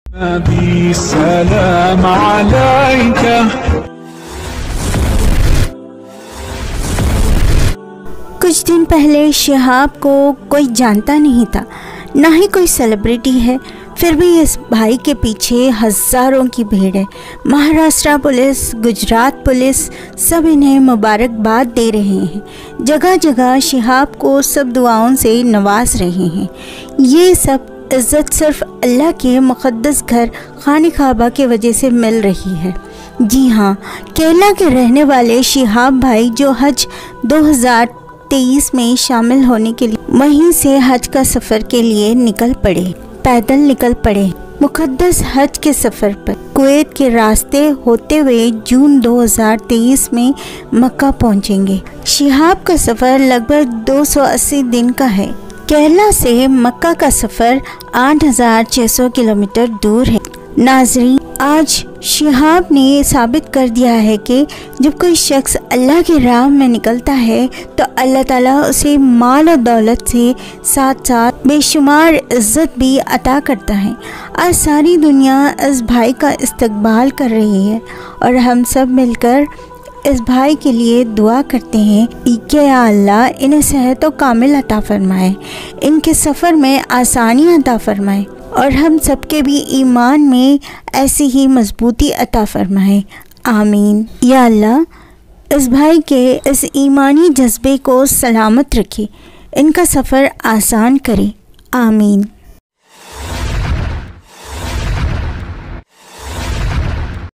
नबी सलाम अलैका। कुछ दिन पहले शिहाब को कोई जानता नहीं था, ना ही कोई सेलिब्रिटी है, फिर भी इस भाई के पीछे हज़ारों की भीड़ है। महाराष्ट्र पुलिस, गुजरात पुलिस सब इन्हें मुबारकबाद दे रहे हैं। जगह जगह शिहाब को सब दुआओं से नवाज रहे हैं। ये सब इज़्ज़त सिर्फ अल्लाह के मुक़द्दस घर खाने काबा की वजह से मिल रही है। जी हाँ, केरला के रहने वाले शिहाब भाई जो हज 2023 में शामिल होने के लिए वहीं से हज का सफ़र के लिए पैदल निकल पड़े। मुक़द्दस हज के सफ़र पर कुवैत के रास्ते होते हुए जून 2023 में मक्का पहुंचेंगे। शिहाब का सफ़र लगभग 280 दिन का है। केरला से मक्का का सफ़र 8600 किलोमीटर दूर है। नाज़रीन, आज शिहाब ने साबित कर दिया है कि जब कोई शख्स अल्लाह की राह में निकलता है तो अल्लाह ताला उसे माल और दौलत से साथ साथ बेशुमार इज़्ज़त भी अता करता है। आज सारी दुनिया इस भाई का इस्तकबाल कर रही है और हम सब मिलकर इस भाई के लिए दुआ करते हैं कि या अल्लाह इन्हें सेहत और कामिल अता फरमाए, इनके सफ़र में आसानी अता फरमाए और हम सबके भी ईमान में ऐसी ही मजबूती अता फरमाए। आमीन। या अल्लाह इस भाई के इस ईमानी जज्बे को सलामत रखे, इनका सफ़र आसान करे। आमीन।